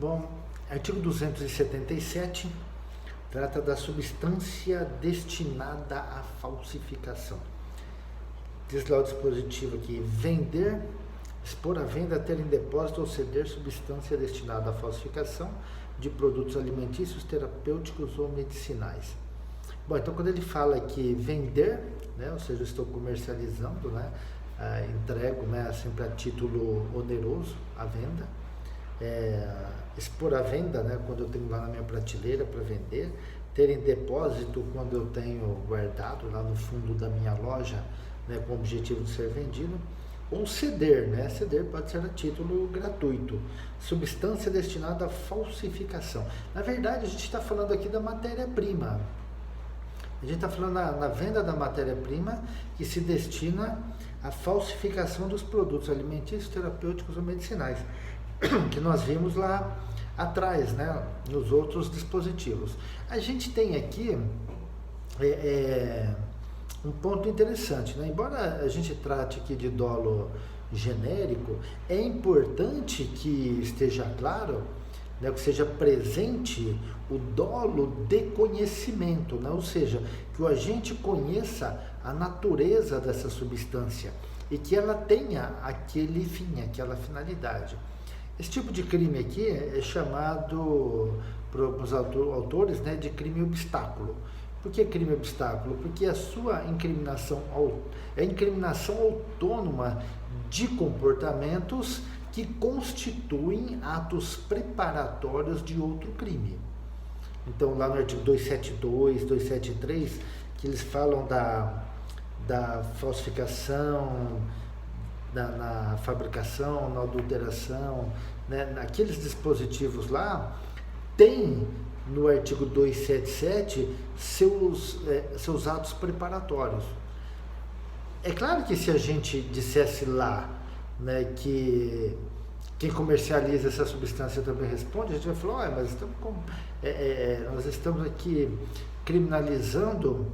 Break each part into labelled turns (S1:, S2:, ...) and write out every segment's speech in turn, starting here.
S1: Bom, artigo 277 trata da substância destinada à falsificação. Diz lá o dispositivo aqui: vender, expor à venda, ter em depósito ou ceder substância destinada à falsificação de produtos alimentícios, terapêuticos ou medicinais. Bom, então quando ele fala aqui vender, né, ou seja, eu estou comercializando, né, entrego, né, sempre a título oneroso a venda, expor à venda, né, quando eu tenho lá na minha prateleira para vender, ter em depósito quando eu tenho guardado lá no fundo da minha loja, né, com o objetivo de ser vendido, ou ceder, né? Ceder pode ser a título gratuito. Substância destinada à falsificação. Na verdade, a gente está falando aqui da matéria-prima. A gente está falando na venda da matéria-prima que se destina à falsificação dos produtos alimentícios, terapêuticos ou medicinais, que nós vimos lá atrás, né, nos outros dispositivos. A gente tem aqui um ponto interessante, né? Embora a gente trate aqui de dolo genérico, é importante que esteja claro, né, que seja presente o dolo de conhecimento, né? Ou seja, que o agente conheça a natureza dessa substância e que ela tenha aquele fim, aquela finalidade. Esse tipo de crime aqui é chamado, pelos autores, né, de crime obstáculo. Por que crime obstáculo? Porque a sua incriminação é incriminação autônoma de comportamentos que constituem atos preparatórios de outro crime. Então, lá no artigo 272, 273, que eles falam da falsificação, na fabricação, na adulteração, né? Naqueles dispositivos lá, tem no artigo 277 seus atos preparatórios. É claro que se a gente dissesse lá, né, que quem comercializa essa substância também responde, a gente vai falar, mas nós estamos aqui criminalizando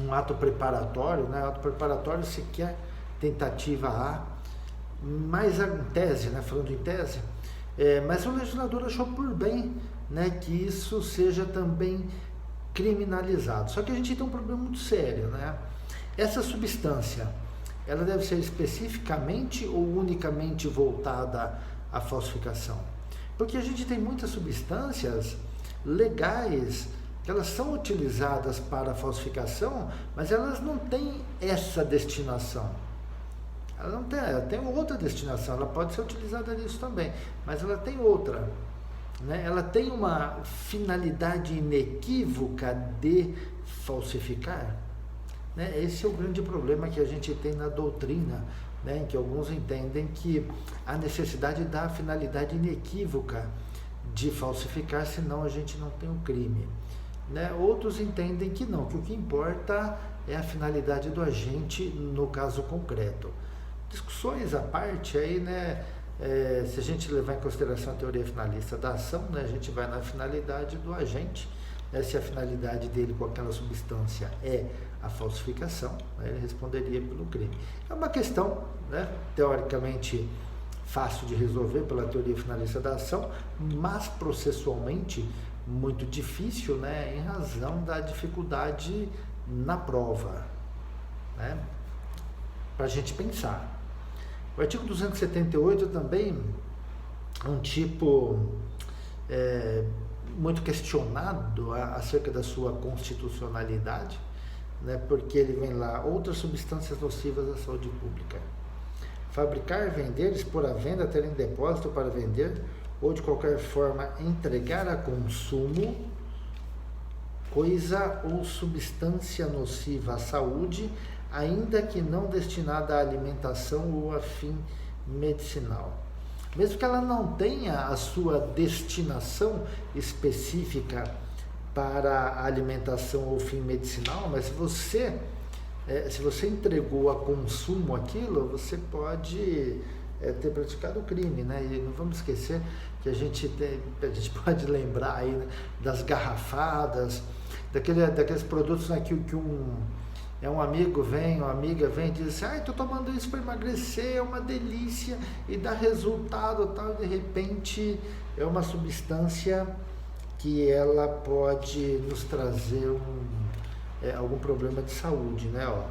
S1: um ato preparatório, né? Ato preparatório sequer tentativa A, mas em tese, né, falando em tese, mas o legislador achou por bem, né, que isso seja também criminalizado. Só que a gente tem um problema muito sério, né? Essa substância, ela deve ser especificamente ou unicamente voltada à falsificação? Porque a gente tem muitas substâncias legais que elas são utilizadas para a falsificação, mas elas não têm essa destinação. Ela tem outra destinação, ela pode ser utilizada nisso também, mas ela tem outra, né? Ela tem uma finalidade inequívoca de falsificar, né? Esse é o grande problema que a gente tem na doutrina, né? Em que alguns entendem que a necessidade da finalidade inequívoca de falsificar, senão a gente não tem o crime, né? Outros entendem que não, que o que importa é a finalidade do agente no caso concreto. Discussões à parte aí, né? Se a gente levar em consideração a teoria finalista da ação, né, a gente vai na finalidade do agente, né? Se a finalidade dele com aquela substância é a falsificação, né, ele responderia pelo crime. É uma questão, né, teoricamente fácil de resolver pela teoria finalista da ação, mas processualmente muito difícil, né, em razão da dificuldade na prova, né, para a gente pensar. O artigo 278 também é um tipo muito questionado acerca da sua constitucionalidade, né, porque ele vem lá: outras substâncias nocivas à saúde pública. Fabricar, vender, expor à venda, ter em depósito para vender ou de qualquer forma entregar a consumo coisa ou substância nociva à saúde, ainda que não destinada à alimentação ou a fim medicinal. Mesmo que ela não tenha a sua destinação específica para a alimentação ou fim medicinal, mas se você entregou a consumo aquilo, você pode ter praticado o crime, né? E não vamos esquecer que a gente pode lembrar aí, né, das garrafadas, daqueles produtos, né, um amigo vem, uma amiga vem e diz assim, ah, estou tomando isso para emagrecer, é uma delícia e dá resultado tal, e de repente é uma substância que ela pode nos trazer algum problema de saúde, né? Ó,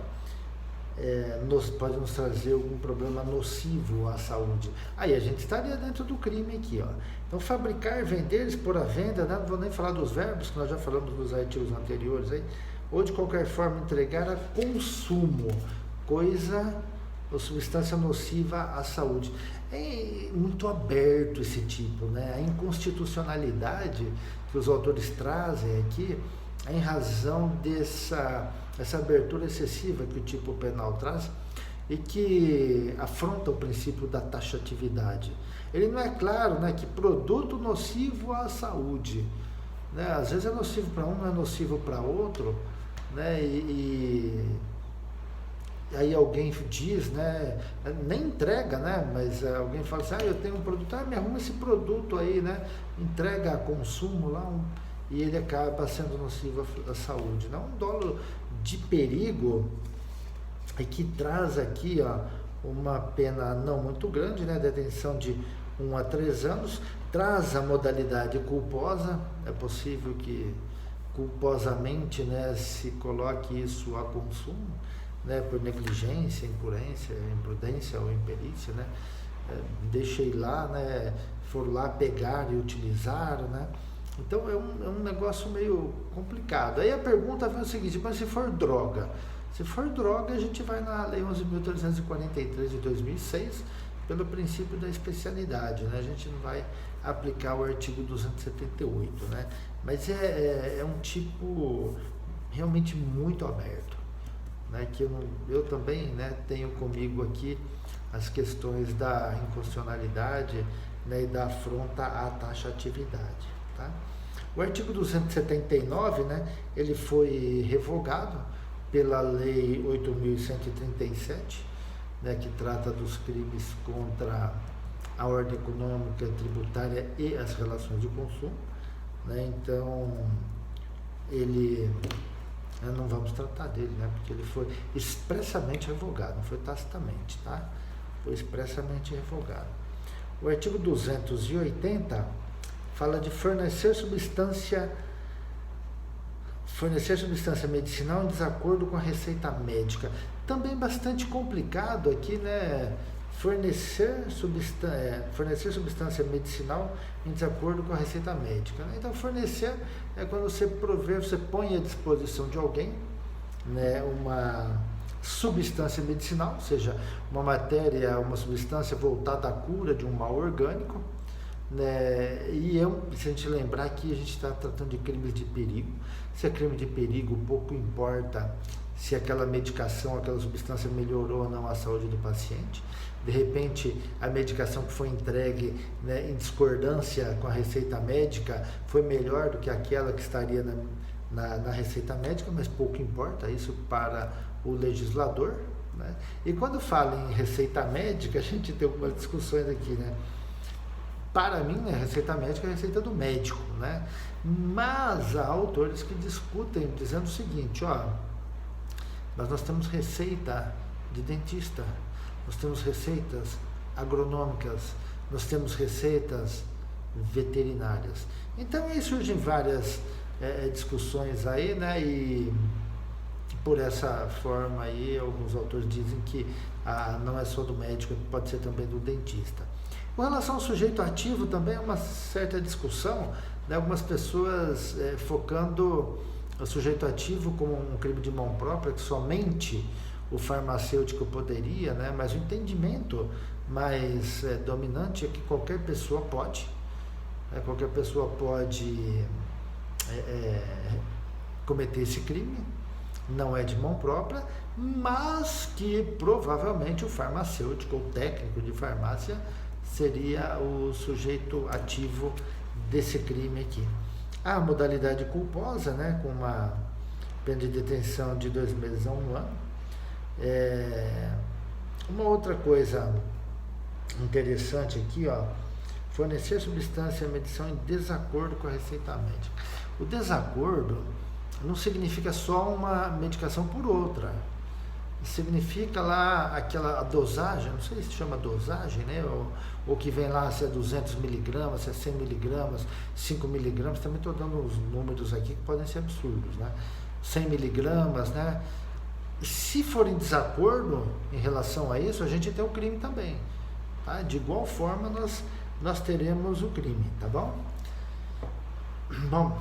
S1: pode nos trazer algum problema nocivo à saúde. Aí a gente estaria dentro do crime aqui, ó. Então, fabricar, vender, expor à venda, né? Não vou nem falar dos verbos, que nós já falamos nos artigos anteriores aí, ou de qualquer forma entregar a consumo, coisa ou substância nociva à saúde. É muito aberto esse tipo, né? A inconstitucionalidade que os autores trazem aqui, em razão essa abertura excessiva que o tipo penal traz e que afronta o princípio da taxatividade. Ele não é claro, né, que produto nocivo à saúde, né? Às vezes é nocivo para um, não é nocivo para outro, né? E aí alguém diz, né, nem entrega, né, mas alguém fala assim, eu tenho um produto, me arruma esse produto aí, né, entrega a consumo lá, e ele acaba sendo nocivo à saúde, né? Um dolo de perigo e que traz aqui, ó, uma pena não muito grande, né, detenção de 1 a 3 anos, traz a modalidade culposa, é possível que culposamente, né, se coloque isso a consumo, né, por negligência, imprudência ou imperícia, né, deixei lá, né, for lá pegar e utilizar, né. Então é um negócio meio complicado. Aí a pergunta vem o seguinte, mas se for droga? Se for droga, a gente vai na Lei 11.343 de 2006, pelo princípio da especialidade, né? A gente não vai aplicar o artigo 278, né? Mas é um tipo realmente muito aberto, né? Que eu também, né, tenho comigo aqui as questões da inconstitucionalidade, né, e da afronta à taxatividade. Tá? O artigo 279, né, ele foi revogado pela Lei 8.137, né, que trata dos crimes contra a ordem econômica, tributária e as relações de consumo, né? Então, não vamos tratar dele, né, porque ele foi expressamente revogado, não foi tacitamente, tá? Foi expressamente revogado. O artigo 280 fala de fornecer substância medicinal em desacordo com a receita médica. Também bastante complicado aqui, né? Fornecer substância medicinal em desacordo com a receita médica, né? Então, fornecer é quando você você põe à disposição de alguém, né, uma substância medicinal, ou seja, uma substância voltada à cura de um mal orgânico, né? E se a gente lembrar que a gente está tratando de crimes de perigo. Se é crime de perigo, pouco importa se aquela medicação, aquela substância melhorou ou não a saúde do paciente. De repente, a medicação que foi entregue, né, em discordância com a receita médica foi melhor do que aquela que estaria na receita médica, mas pouco importa isso para o legislador, né? E quando fala em receita médica, a gente tem algumas discussões aqui, né? Para mim, a receita médica é a receita do médico, né? Mas há autores que discutem dizendo o seguinte, mas nós temos receita de dentista, nós temos receitas agronômicas, nós temos receitas veterinárias. Então aí surgem várias discussões aí, né? E por essa forma aí, alguns autores dizem que não é só do médico, pode ser também do dentista. Com relação ao sujeito ativo, também é uma certa discussão, né? Algumas pessoas focando o sujeito ativo como um crime de mão própria, que somente o farmacêutico poderia, né? Mas o entendimento mais dominante é que qualquer pessoa pode cometer esse crime, não é de mão própria, mas que provavelmente o farmacêutico ou técnico de farmácia seria o sujeito ativo desse crime aqui. A modalidade culposa, né, com uma pena de detenção de 2 meses a 1 ano. Uma outra coisa interessante aqui, fornecer substância à medição em desacordo com a receita médica. O desacordo não significa só uma medicação por outra. Significa lá a dosagem, não sei se chama dosagem, né? Ou que vem lá se é 200 miligramas, se é 100 miligramas, 5 miligramas, também estou dando uns números aqui que podem ser absurdos, né? 100 miligramas, né? Se for em desacordo em relação a isso, a gente tem o crime também, tá? De igual forma nós teremos o crime, tá bom? Bom,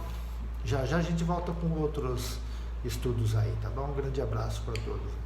S1: já a gente volta com outros estudos aí, tá bom? Um grande abraço para todos.